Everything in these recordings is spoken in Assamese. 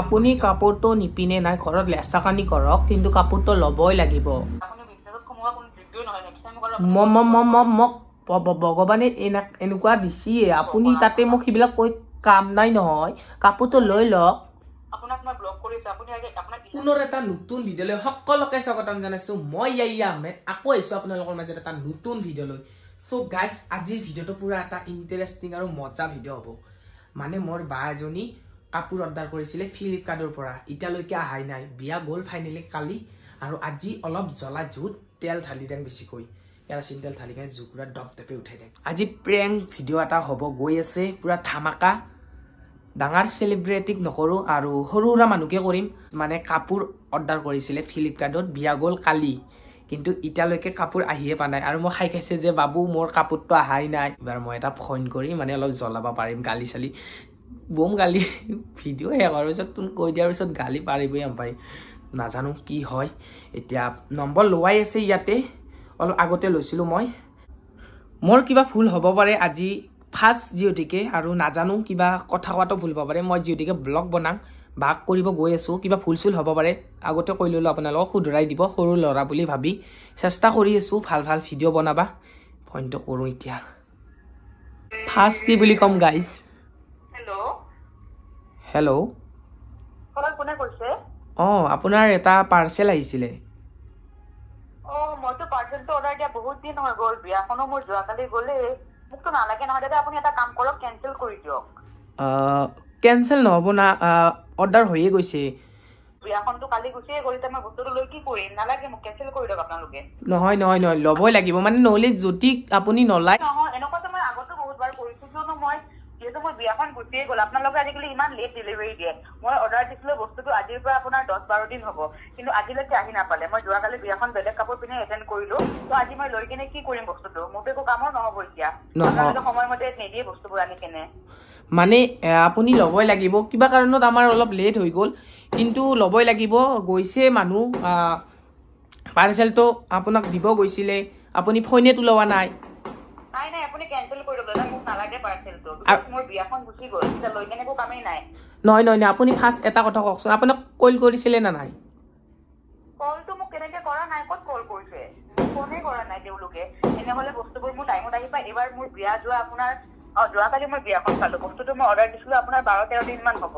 আপুনি কাপোৰটো নিপিনে নাই ঘৰত লেচাকানি কৰক কিন্তু কাপোৰটো ল'বই লাগিব মোক ভগৱানে এনেকুৱা দিছিয়ে আপুনি তাতে মোক সেইবিলাক কৈ কাম নাই নহয় কাপোৰটো লৈ লওক আপোনাক মই ব্লক কৰিছো আপুনি আগে আপোনাক পুনৰ এটা নতুন ভিডিঅ' লৈ সকলোকে স্বাগতম জনাইছো মই ইয়াই আহমেদ আকৌ আহিছো আপোনালোকৰ মাজত এটা নতুন ভিডিঅ' লৈ সো গাইস আজিৰ ভিডিঅ'টো পুৰা এটা ইন্টাৰেষ্টিং আৰু মজা ভিডিঅ' হ'ব মানে মোৰ বা এজনী কাপোৰ অৰ্ডাৰ কৰিছিলে ফ্লিপকাৰ্টৰ পৰা ইটালৈকে আহাই নাই বিয়া গ'ল ফাইনেলি কালি আৰু আজি অলপ জ্বলা জুত তেল ঢালি দেন বেছিকৈ কেৰাচিন তেল ঢালি কেনে জুকুৰা ডব ডপে উঠাই দেন আজি প্ৰেংক ভিডিঅ' এটা হ'ব গৈ আছে পুৰা ধামাকা ডাঙৰ সেলিব্ৰিটিক নকৰো আৰু সৰুৰা মানুহকে কৰিম মানে কাপোৰ অৰ্ডাৰ কৰিছিলে ফ্লিপকাৰ্টত বিয়া গ'ল কালি কিন্তু ইটালৈকে কাপোৰ আহিয়ে পা নাই আৰু মই খাই খাইছে যে বাবু মোৰ কাপোৰটো আহাই নাই এবাৰ মই এটা ফোন কৰি মানে অলপ জ্বলাব পাৰিম গালি চালি বম গালি ভিডিঅ' শেষ কৰাৰ পিছত তুমি কৈ দিয়াৰ পিছত গালি পাৰিবই পাই নাজানো কি হয় এতিয়া নম্বৰ লোৱাই আছে ইয়াতে অলপ আগতে লৈছিলোঁ মই মোৰ কিবা ভুল হ'ব পাৰে আজি ফাৰ্ষ্ট জিঅ'টিকে আৰু নাজানো কিবা কথা কোৱাটো ভুল হ'ব পাৰে মই জিঅ'টিকে ব্লগ বনাম বাক কৰিব গৈ আছোঁ কিবা ভুল চুল হ'ব পাৰে আগতে কৈ ল'লোঁ আপোনালোকক শুধৰাই দিব সৰু ল'ৰা বুলি ভাবি চেষ্টা কৰি আছোঁ ভাল ভাল ভিডিঅ' বনাবা ফোনটো কৰোঁ এতিয়া ফাৰ্ষ্ট কি বুলি ক'ম গাইজ হেল্ল' কোনে কৈছে অঁ আপোনাৰ এটা পাৰ্চেল আহিছিলে মইতো পাৰ্চেলটো অৰ্ডাৰ দিয়া বহুত দিন হৈ গ'ল বিয়াখনো মোৰ যোৱাকালি গ'লে মোকতো নালাগে নহয় দাদা আপুনি এটা কাম কৰক কেনচেল কৰি দিয়ক কেনচেল নহ'ব না অৰ্ডাৰ হৈয়ে গৈছে বিয়াখনটো কালি গুচিয়ে গ'ল মই বস্তুটো লৈ কি কৰিম নালাগে মোক কেনচেল কৰি দিয়ক আপোনালোকে নহয় ল'বই লাগিব মানে নহ'লে যদি আপুনি নলয় নহয় এনেকুৱাতো মই আগতো বহুতবাৰ কৰিছোঁ কিয়নো মই যিহেতু মই বিয়াখন গুচিয়ে গ'ল আপোনালোকে আজিকালি ইমান লেট ডেলিভাৰী দিয়ে মই অৰ্ডাৰ দিছিলোঁ বস্তুটো আজিৰ পৰা আপোনাৰ 10-12 দিন হ'ব কিন্তু আজিলৈকে আহি নাপালে মই যোৱাকালি বিয়াখন বেলেগ কাপোৰ পিন্ধি এটেণ্ড কৰিলোঁ তো আজি মই লৈ কিনে কি কৰিম বস্তুটো মোৰতো একো কামৰ নহ'ব এতিয়া আপোনালোকে সময়মতে নিদিয়ে বস্তুবোৰ আনি কেনে মানে আপুনি ল'বই লাগিব কিবা কাৰণত আমাৰ অলপ লেট হৈ গ'ল কিন্তু ল'বই লাগিব গৈছে মানুহ পাৰ্চেলটো আপোনাক দিব গৈছিলে আপুনি ফোনেতো লোৱা নাই নাই আপুনি কেনচেল কৰি দিয়ক দাদা মোক নালাগে পাৰ্চেলটো মোৰ বিয়াখন গুচি গ'ল এতিয়া লৈ কেনে একো কামেই নাই নহয় আপুনি ফাৰ্ষ্ট এটা কথা কওকচোন আপোনাক কল কৰিছিলে নে নাই কলটো মোক কেনেকে কৰা নাই ক'ত কল কৰিছে ফোনেই কৰা নাই তেওঁলোকে এনেহ'লে বস্তুবোৰ মোৰ টাইমত আহি পায় এইবাৰ মোৰ বিয়া যোৱা আপোনাৰ যোৱাকালি মই বিয়াখন চালোঁ বস্তুটো মই অৰ্ডাৰ দিছিলোঁ আপোনাৰ 12-13 দিনমান হ'ব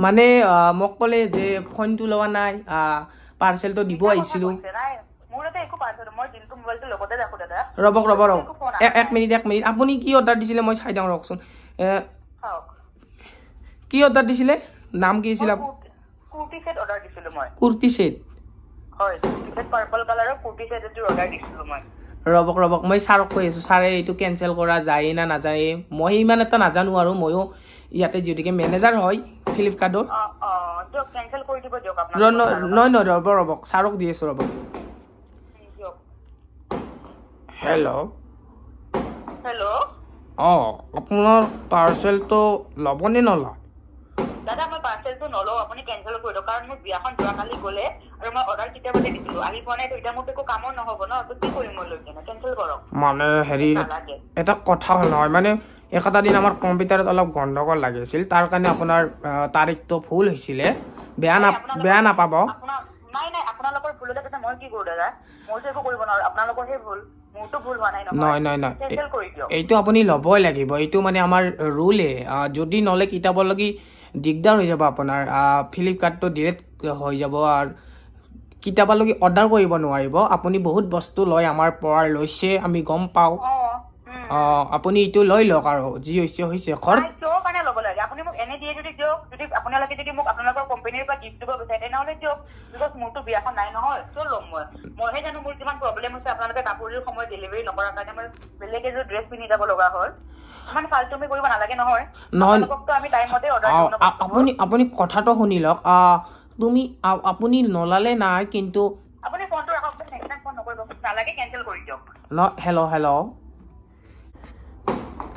মানে মোক ক'লে যে ফোনটো লোৱা নাই পাৰ্চেলটো দিব আহিছিলোঁ ৰ'ব এক মিনিট আপুনি কি অৰ্ডাৰ দিছিলে মই চাই দিওঁ ৰকচোন কি অৰ্ডাৰ দিছিলে নাম কি আছিলে কুৰ্তি সেট অৰ্ডাৰ দিছিলোঁ মই কুৰ্তি সেট হয় কুৰ্তি সেট পাৰ্পল কালাৰৰ কুৰ্তি সেট এযোৰ অৰ্ডাৰ দিছিলোঁ মই ৰ'বক মই ছাৰক কৈ আছোঁ ছাৰে এইটো কেনচেল কৰা যায় না নাযায় মই ইমান এটা নাজানো আৰু ময়ো ইয়াতে যিহেতুকে মেনেজাৰ হয় ফ্লিপকাৰ্টৰ নহয় ৰ'ব ছাৰক দি আছোঁ ৰ'ব হেল্ল' অঁ আপোনাৰ পাৰ্চেলটো ল'বনে নলয় দাদা মই পাৰ্চেলটো নলওঁ আপুনি কেনচেল কৰি দিয়ক কাৰণ মোৰ বিয়াখন যোৱাকালি গ'লে আৰু মই অৰ্ডাৰ কেতিয়াবাতে দিছিলোঁ আহি পোৱা নাই তো এতিয়া মোৰতো একো কামৰ নহ'ব ন তো কি কৰিম মই লৈ কেনে কেনচেল কৰক মানে হেৰি এটা কথা হ'ল নহয় মানে এটা দিন আমাৰ কম্পিউটাৰত অলপ গণ্ডগোল লাগিছিল তাৰ কাৰণে আপোনাৰ তাৰিখটো ভুল হৈছিলে বেয়া নাপাব নাই আপোনালোকৰ ভুল হ'লে মই কি কৰোঁ দাদা মইতো একো কৰিব নোৱাৰোঁ আপোনালোকৰহে ভুল মোৰতো ভুল হোৱা নাই নহয় এইটো আপুনি ল'বই লাগিব এইটো মানে আমাৰ ৰুলে যদি নলে কিতাপলৈকে দিগদাৰ হৈ যাব আপোনাৰ ফ্লিপকাৰ্টটো ডিলেট হৈ যাব আৰু কিতাপলৈকে অৰ্ডাৰ কৰিব নোৱাৰিব আপুনি বহুত বস্তু লয় আমাৰ পৰা লৈছে আমি গম পাওঁ আপুনি এইটো লৈ লওক আৰু যি হৈছে কাৰণে ল'ব লাগে আপুনি মোক এনে দিয়ে যদি দিয়ক যদি আপোনালোকে যদি মোক আপোনালোকৰ কোম্পানীৰ পৰা গিফ্ট দিব বিচাৰে তেনেহ'লে দিয়ক বিকজ মোৰতো বিয়াখন নাই নহয় কিয় ল'ম মইহে জানো মোৰ কিমান প্ৰব্লেম হৈছে আপোনালোকে কাপোৰযোৰ সময়ত ডেলিভাৰী নকৰাৰ কাৰণে মই বেলেগ এযোৰ ড্ৰেছ পিন্ধি যাব লগা হ'ল ইমান ফাল্টুমি কৰিব নালাগে নহয় আমি টাইমতে অৰ্ডাৰ দিওঁ আপুনি কথাটো শুনি লওক আপুনি নলালে নাই কিন্তু আপুনি ফোনটো ৰাখক নেক্সট টাইম ফোন নকৰিব নালাগে কেনচেল কৰি দিয়ক হেল্ল'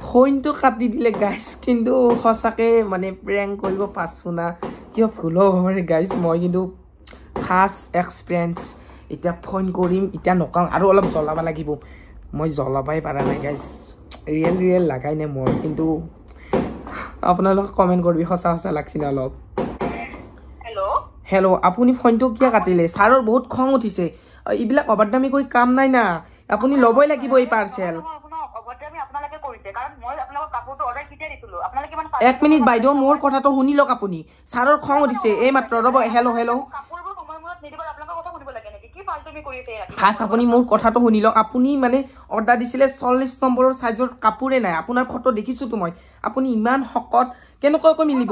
ফোনটো কাটি দিলে গাইজ কিন্তু সঁচাকৈ মানে প্ৰেংক কৰিব পাৰছোঁ না কিয় ভুল হ'ব পাৰে গাইজ মই কিন্তু ফাৰ্ষ্ট এক্সপিৰিয়েঞ্চ এতিয়া ফোন কৰিম এতিয়া নকওঁ আৰু অলপ জ্বলাব লাগিব মই জ্বলাবই পৰা নাই গাইজ ৰিয়েল লাগাই নাই মোৰ কিন্তু আপোনালোক কমেণ্ট কৰিবি সঁচা সঁচা লাগছি না অলপ হেল্ল' হেল্ল' আপুনি ফোনটো কিয় কাটিলে ছাৰৰ বহুত খং উঠিছে এইবিলাক অবাদামি কৰি কাম নাই না আপুনি ল'বই লাগিব এই পাৰ্চেল এক মিনিট বাইদেউ মোৰ কথাটো শুনি লওক আপুনি ছাৰৰ খং উঠিছে এই মাত্ৰ ৰ'ব হেল্ল' হেল্ল' ফাৰ্ষ্ট আপুনি মোৰ কথাটো শুনি লওক আপুনি মানে অৰ্ডাৰ দিছিলে 40 নম্বৰৰ চাইজৰ কাপোৰে নাই আপোনাৰ ফটো দেখিছোতো মই আপুনি ইমান শকত কেনেকৈ মিলিব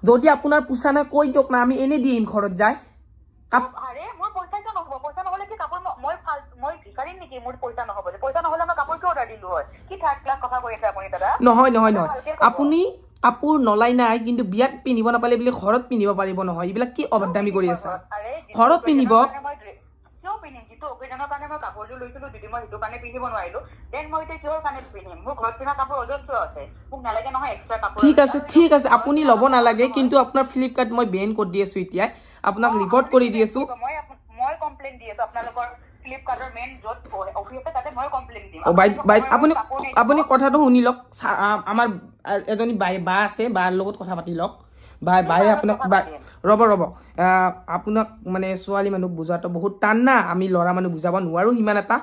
যদি আপোনাৰ পোছা নাই কৈ দিয়ক না আমি এনে দিম ঘৰত যায় নহয় নহয় নহয় আপুনি কাপোৰ নলাই নাই কিন্তু বিয়াত পিন্ধিব নাপালে বুলি ঘৰত পিন্ধিব পাৰিব নহয় এইবিলাক কি অবাদামি কৰি আছে ঘৰত পিন্ধিব ঠিক আছে ঠিক আছে আপুনি ল'ব নালাগে কিন্তু আপোনাৰ ফ্লিপকাৰ্ট মই বেন কৰি দি আছো এতিয়া আপোনাক ৰিপৰ্ট কৰি দি আছো আপুনি কথাটো শুনি লওক আমাৰ এজনী বা আছে বাৰ লগত কথা পাতি লওক বায়ে আপোনাক ৰ'ব আপোনাক মানে ছোৱালী মানুহ বুজাটো বহুত টান না আমি ল'ৰা মানুহ বুজাব নোৱাৰো সিমান এটা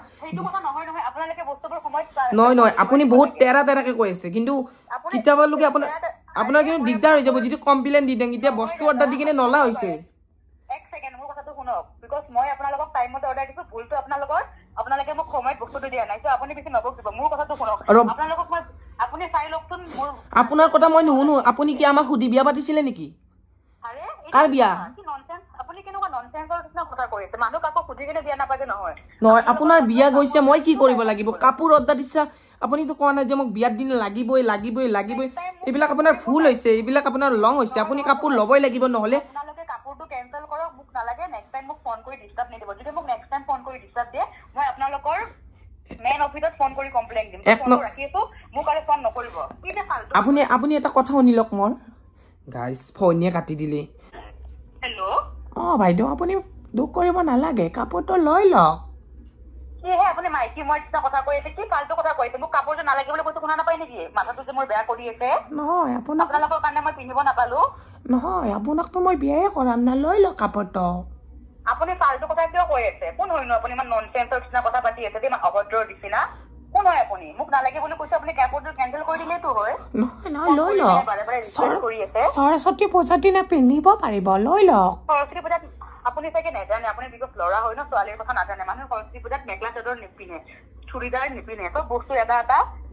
নহয় আপুনি বহুত তেৰাকে কৈ আছে কিন্তু কেতিয়াবালৈকে আপোনাৰ কিন্তু দিগদাৰ হৈ যাব যিটো কমপ্লেইন দি দেন এতিয়া বস্তু অৰ্ডাৰ দি কিনে নলা হৈছে আপোনাৰ কথা মই নুশুনো আপুনি কি আমাক সুধি বিয়া পাতিছিলে নেকি কাৰ বিয়া নহয় আপোনাৰ বিয়া গৈছে মই কি কৰিব লাগিব কাপোৰ অৰ্ডাৰ দিছা আপুনিতো কোৱা নাই যে মোক বিয়াৰ দিন লাগিবই এইবিলাক আপোনাৰ ভুল হৈছে এইবিলাক আপোনাৰ লং হৈছে আপুনি কাপোৰ ল'বই লাগিব নহলে আপুনি এটা কথা শুনি লওক মোৰ গাইজ ফোনে কাটি দিলে বাইদেউ আপুনি দুখ কৰিব নালাগে কাপোৰটো লৈ লওক নহয় আপোনাকতো মই বিয়াই কৰাম না লৈ লওক কাপোৰটো আপুনি ফালতু কথা কিয় কৈ আছে কোন হয়নো আপুনি ইমান ননসেন্সৰ নিচিনা কথা পাতি আছে ইমান অভদ্ৰৰ নিচিনা কোন হয় আপুনি মোক নালাগে বুলি কৈছে আপুনি কাপোৰটো কেনচেল কৰি দিলেতো হয় নহয় লৈ লওক সৰস্বতী পূজাৰ দিনা পিন্ধিব পাৰিব লৈ লওক সৰস্বতী পূজাত আপুনি চাগে নেজানে আপুনি বিকজ ল'ৰা হয় ন ছোৱালীৰ কথা নাজানে মানুহে সৰস্বতী পূজাত মেখেলা চাদৰ নিপিন্ধে চুৰিদাৰ নিপিন্ধে চব বস্তু এটা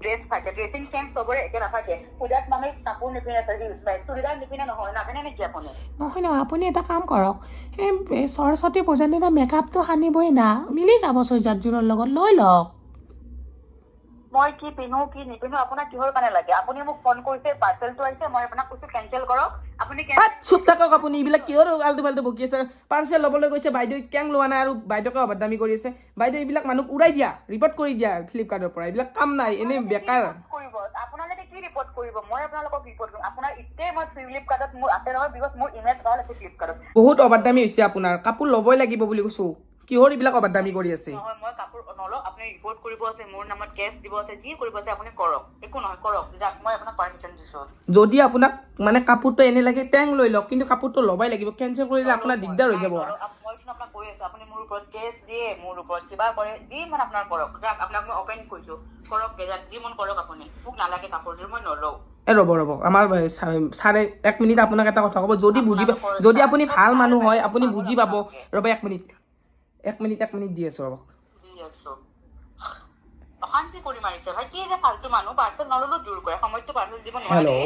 ড্ৰেছ থাকে ড্ৰেছিং চেঞ্জ চবৰে একে নাথাকে পূজাত মানুহে কাপোৰ নিপিন্ধে চুৰিদাৰ নিপিন্ধে নহয় নাজানে নেকি আপুনি নহয় আপুনি এটা কাম কৰক এই সৰস্বতী পূজাৰ দিনা মেকআপটো সানিবই না মিলি যাব চৈজাতযোৰৰ লগত লৈ লওক মই কি পিন্ধো কি নিপিন্ধো আপোনাক কিহৰ কাৰণে লাগে আপুনি মোক ফোন কৰিছে পাৰ্চেলটো আহিছে মই আপোনাক কৈছো কেনচেল কৰক আপুনি চুপ থাকক আপুনি এইবিলাক কিহৰ আলতু ফালতু বকি আছে পাৰ্চেল ল'বলৈ গৈছে বাইদেউ কেং লোৱা নাই আৰু বাইদেউকে অবাদামি কৰি আছে বাইদেউ এইবিলাক মানুহ উৰাই দিয়া ৰিপৰ্ট কৰি দিয়া ফ্লিপকাৰ্টৰ পৰা এইবিলাক কাম নাই এনে বেকাৰ আপোনালোকে কি ৰিপৰ্ট কৰিব মই আপোনালোকক ৰিপৰ্ট কৰিম আপোনাৰ ইতে মই ফ্লিপকাৰ্টত মোৰ আছে নহয় বিকজ মোৰ ইমেজ ভাল আছে ফ্লিপকাৰ্টত বহুত অবাদামি হৈছে আপোনাৰ কাপোৰ ল'বই লাগিব বুলি কৈছো কিহৰ এইবিলাক অবাদামি কৰি আছে মই কাপোৰ নলওঁ আপুনি ৰিপৰ্ট কৰিব আছে মোৰ নামত কেছ দিব আছে যি কৰিব আছে আপুনি কৰক একো নহয় কৰক যাক মই আপোনাক পাৰমিশন দিছো যদি আপোনাক মানে কাপোৰটো এনে লাগে টেং লৈ লওক কিন্তু কাপোৰটো ল'বই লাগিব কেনচেল কৰিলে আপোনাৰ দিগদাৰ হৈ যাব মই আপোনাক কৈ আছো আপুনি মোৰ ওপৰত কেছ দিয়ে মোৰ ওপৰত কিবা কৰে যি মন আপোনাৰ কৰক যাক আপোনাক মই অপেন কৈছো কৰক যাক যি মন কৰক আপুনি মোক নালাগে কাপোৰযোৰ মই নলওঁ ৰ'ব আমাৰ ছাৰে 1 মিনিট আপোনাক এটা কথা ক'ব যদি আপুনি ভাল মানুহ হয় আপুনি বুজি পাব ৰ'ব 1 মিনিট দি আছো ৰ'ব অশান্তি কৰি মাৰিছে ভাই কি যে ফালতু মানুহ পাৰ্চেল নললো দূৰ কৰে সময়টো পাৰ্চেল দিব নোৱাৰে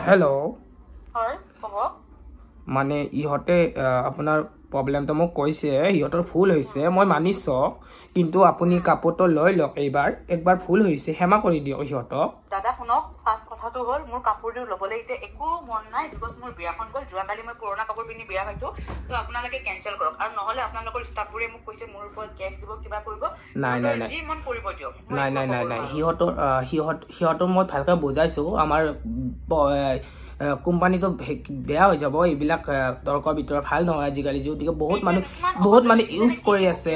হেল্ল' হয় ক'ব মানে ইহঁতে আপোনাৰ প্ৰব্লেমটো মোক কৈছে ইহঁতৰ ভুল হৈছে মই মানিছো কিন্তু আপুনি কাপোৰটো লৈ লওক একবাৰ ভুল হৈছে ক্ষমা কৰি দিয়ক ইহঁতক দাদা শুনক ফাৰ্ষ্ট কথাটো হ'ল মোৰ কাপোৰযোৰ ল'বলৈ এতিয়া একো মন নাই বিকজ মোৰ বিয়াখন গ'ল যোৱাকালি মই পুৰণা কাপোৰ পিন্ধি বিয়া হৈছো তো আপোনালোকে কেনচেল কৰক আৰু নহ'লে আপোনালোকৰ ষ্টাফবোৰে মোক কৈছে মোৰ ওপৰত কেছ দিব কিবা কৰিব নাই যি মন কৰিব দিয়ক নাই সিহঁতৰ মই ভালকৈ বুজাইছো আমাৰ কোম্পানীটো বেয়া হৈ যাব এইবিলাক তৰ্কৰ ভিতৰত ভাল নহয় আজিকালি যদিকে বহুত মানুহ ইউজ কৰি আছে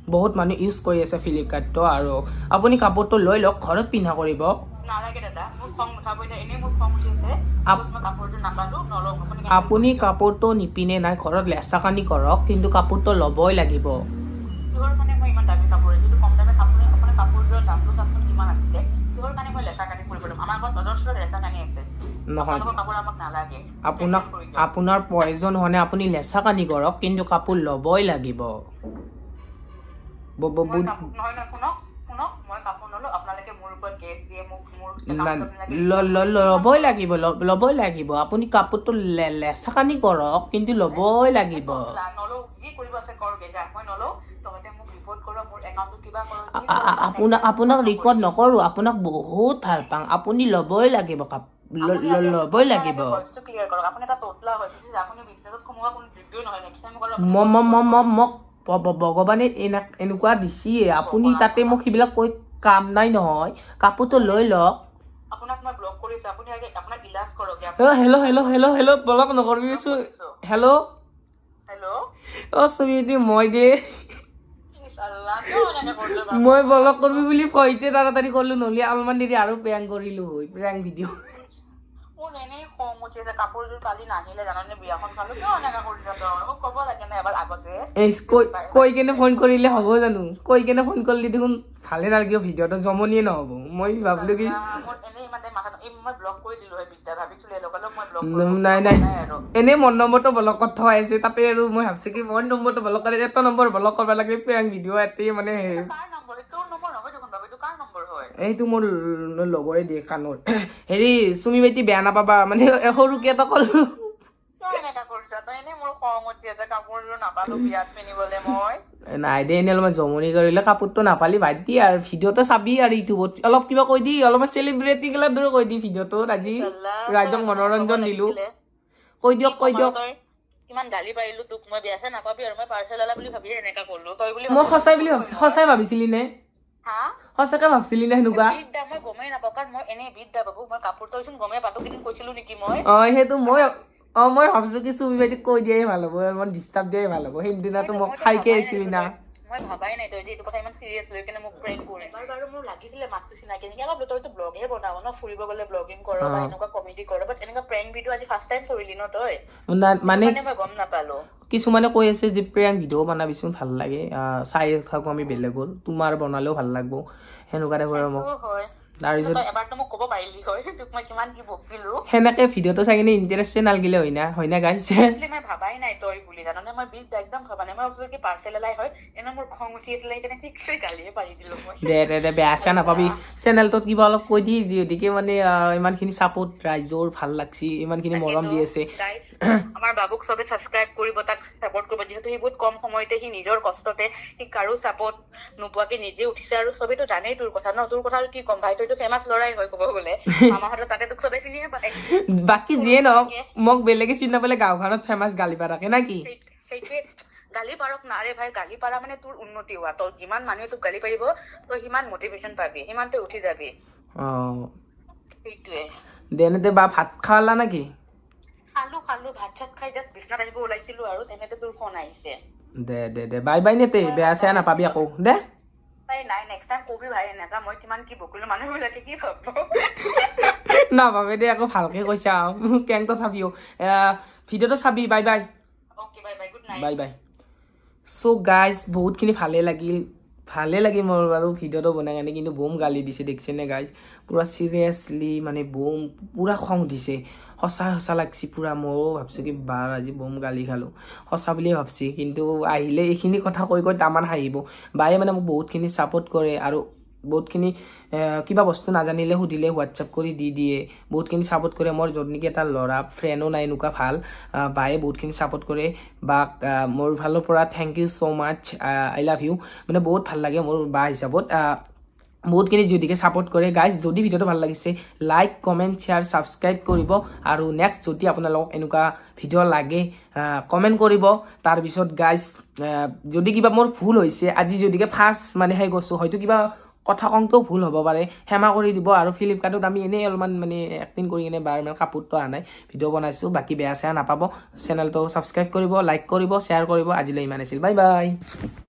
বহুত মানুহ ইউজ কৰি আছে ফ্লিপকাৰ্টটো আৰু আপুনি কাপোৰটো লৈ লওক ঘৰত পিন্ধা কৰিব নালাগে দাদা মোৰ খং উঠাব এনে মোৰ খং উঠি আছে মই কাপোৰটো নাপালো নলওঁ আপুনি কাপোৰটো নিপিনে নাই ঘৰত লেচা কানি কৰক কিন্তু কাপোৰটো ল'বই লাগিব কিহৰ মানে মই ইমান দামী কাপোৰ যিটো কম দামী কাপোৰ আপোনাৰ কাপোৰযোৰৰ দামটো কিমান আছিলে কিহৰ কাৰণে মই লেচা কানি কৰিব ল'ম আমাৰ ঘৰত অজস্ৰ লেচা কানি আছে নহয় কাপোৰ আমাক নালাগে আপোনাৰ প্ৰয়োজন হলে আপুনি লেচা কানি কৰক কিন্তু কাপোৰ ল'বই লাগিব ল'বই লাগিব আপুনি কাপোৰটো লেচা কানি কৰক কিন্তু ল'বই লাগিব আপোনাক ৰিকৰ্ড নকৰো আপোনাক বহুত ভাল পাওঁ আপুনি ল'বই লাগিব ল'বই লাগিব মোক ভগৱানে এনেকুৱা দিছিয়ে আপুনি তাতে মোক সেইবিলাক কৈ কাম নাই নহয় কাপোৰটো লৈ লওক আপোনাক মই ব্লক কৰিছো আপুনি আগে আপোনাক ইলাজ কৰক হেল্ল' ব্লক নকৰিছো হেল্ল' সুমিতি মই ব্লক কৰিবি বুলি কইতে তাড়াতাড়ি কৰলো নহলে অলপমান দেৰি আৰু প্ৰেং কৰিলো হয় প্ৰেং ভিডিঅ মোৰ এনেই খং উঠি আছে কাপোৰযোৰ কালি নাহিলে জানানে বিয়াখন খালো কিয় এনেকা কৰিছ তই মোক ক'ব লাগে না এবাৰ আগতে কৈ কেনে ফোন কৰিলে হ'ব জানো কৈ কেনে ফোন কৰিলে দেখোন ভালে নালাগিব ভিডিঅ'টো জমনিয়ে নহ'ব মই ভাবিলো কি মই ব্লক কৰি দিলো হয় বিদ্যা ভাবিছিলো লগা মই ব্লক নাই এনে মোৰ নম্বৰটো ব্লকত থোৱা আছে তাতে আৰু মই ভাবছো কি মোৰ নম্বৰটো ব্লক কৰি এটা নম্বৰ ব্লক কৰিব লাগে প্ৰেং ভিডিঅ' এতে মানে এইটো মোৰ লগৰে দিয়ে কাণৰ হেৰি চুমি বাইটি বেয়া নাপাবা মানে সৰুকে এটা কলো নাই দে এনে অলপমান জমনি কৰিলে কাপোৰটো নাপালি বাদ দি আৰু ভিডিঅ'টো চাবি আৰু ইউটিউবত অলপ কিবা কৈ দি অলপমান চেলিব্ৰিটি গিলাৰ দৰে কৈ দি ভিডিঅ'টোত আজি ৰাইজক মনোৰঞ্জন দিলো কৈ দিয়ক কিমান গালি পাৰিলো তোক মই বেয়াছে নাপাবি আৰু মই পাৰ্চেল আলা বুলি ভাবি এনেকা কৰলো তই বুলি মই সঁচাই ভাবিছিলি নে সঁচাকে ভাবছিলি নে সেনেকুৱা মই গমেই নাপাওঁ কাৰণ মই এনেই বিদ্যা বাবু মই কাপোৰ তইচোন গমেই পাতো কিন্তু কৈছিলো নেকি মই সেইটো মই ভাবছো কি চুমি বাইটিক কৈ দিয়াই ভাল হ'ব অলপমান ডিষ্টাৰ্ব দিয়াই ভাল হ'ব সেইদিনাতো মই খাইকে আহিছিলি না মই ভাবাই নাই তই এইটো কথা ইমান সিৰিয়াস লৈ কেনে মোক প্ৰেংক কৰি বাৰু মোৰ লাগিছিলে মাতটো চিনাকি নেকি অলপ তইতো ব্লগে বনাও ন ফুৰিব গলে ব্লগিং কৰ বা এনেকুৱা কমেডি কৰ বাট এনেকুৱা প্ৰেংক ভিডিঅ' আজি ফাৰ্ষ্ট টাইম কৰিলি ন তই মানে মই গম নাপালো কিছুমানে কৈ আছে যে প্ৰেংক ভিডিঅ' বনাবিচোন ভাল লাগে চাই থাকো আমি বেলেগৰ তোমাৰ বনালেও ভাল লাগব সেনেকুৱা টাইপৰ মোক সেনেকে ভিডিঅ'টো চাই কিনে ইণ্টাৰেষ্ট চেনেল গিলে হয় না গাইজ মই ভাবাই নাই তই বুলি জানানে মই বিল একদম ভাবা নাই মই ভাবিলো কি পাৰ্চেল এলাই হয় এনে মোৰ খং উঠি আছিলে সেইকাৰণে ঠিক গালিয়ে পাৰি দিলো মই দে বেয়া চেয়া নাপাবি চেনেলটোত কিবা অলপ কৈ দি যিহেতুকে মানে ইমানখিনি ছাপোৰ্ট ৰাইজৰ ভাল লাগছি ইমানখিনি মৰম দি আছে আমাৰ বাবুক সবে সাবস্ক্ৰাইব কৰিব তাক সাপোৰ্ট কৰিব যিহেতু সি বহুত কম সময়তে সি নিজৰ কষ্টতে সি কাৰো সাপোৰ্ট নোপোৱাকে নিজে উঠিছে আৰু সবেতো জানেই তোৰ কথা ন তোৰ কথা কি কম ভাই তইতো ফেমাস লৰাই হয় ক'ব গ'লে আমাৰহঁতৰ তাতে তোক সবে চিনিয়ে পায় বাকি যিয়ে নহওক মোক বেলেগে চিনি নাপালে গাঁওখনত ফেমাস গালি পাৰাকে না কি সেইটোৱে গালি পাৰক না ৰে ভাই গালি পাৰা মানে তোৰ উন্নতি হোৱা তই যিমান মানুহে তোক গালি পাৰিব তই সিমান মটিভেশ্যন পাবি সিমান তই উঠি যাবি সেইটোৱে দেনেতে বা ভাত খালা নাকি খালো ভাত চাত খাই জাষ্ট বিছনাত আহিব ওলাইছিলো আৰু তেনেতে তোৰ ফোন আহিছে দে বাই নেতে বেয়া চেয়া নাপাবি আকৌ দে নাই নেক্সট টাইম কবি ভাই এনেকা মই কিমান কি বকিলো মানুহবিলাকে কি ভাবব নাভাবে দে আকৌ ভালকে কৈছা কেংটো চাবিও ভিডিঅ'টো চাবি bye okay bye good night bye so guys বহুতখিনি ভালে লাগিল মোৰ বাৰু ভিডিঅ'টো বনাই কাৰণে কিন্তু বুম গালি দিছে দেখিছেনে গাইজ পুৰা চিৰিয়াছলি মানে বুম পুৰা খং দিছে সঁচা লাগছি পুৰা ময়ো ভাবছো কি বাৰ আজি বুম গালি খালো সঁচা বুলিয়ে ভাবছি কিন্তু আহিলে এইখিনি কথা কৈ তামান হাঁহিব বায়ে মানে মোক বহুতখিনি ছাপোৰ্ট কৰে আৰু বহুতখিনি কিবা বস্তু নাজানিলে সুধিলে হোৱাটছআপ কৰি দিয়ে বহুতখিনি ছাপোৰ্ট কৰে মোৰ য'ত নেকি এটা ল'ৰা ফ্ৰেণ্ডো নাই এনেকুৱা ভাল বায়ে বহুতখিনি ছাপোৰ্ট কৰে বা মোৰ ফালৰ পৰা thank you so' much I love you মানে বহুত ভাল লাগে মোৰ বা হিচাপত বহুতখিনি যদিকে ছাপোৰ্ট কৰে গাইজ যদি ভিডিঅ'টো ভাল লাগিছে লাইক কমেণ্ট শ্বেয়াৰ ছাবস্ক্ৰাইব কৰিব আৰু নেক্সট যদি আপোনালোকক এনেকুৱা ভিডিঅ' লাগে কমেণ্ট কৰিব তাৰপিছত গাইজ যদি কিবা মোৰ ভুল হৈছে আজি যদিকে ফাৰ্ষ্ট মানে সেই কৈছোঁ হয়তো কিবা কথা কওঁতেও ভুল হ'ব পাৰে ক্ষমা কৰি দিব আৰু ফ্লিপকাৰ্টত আমি এনেই অলপমান মানে এক্টিং কৰি কিনে বাৰ মানে কাপোৰটো অহা নাই ভিডিঅ' বনাইছোঁ বাকী বেয়া চেয়া নাপাব চেনেলটো ছাবস্ক্ৰাইব কৰিব লাইক কৰিব শ্বেয়াৰ কৰিব আজিলৈ ইমান আছিল বাই বাই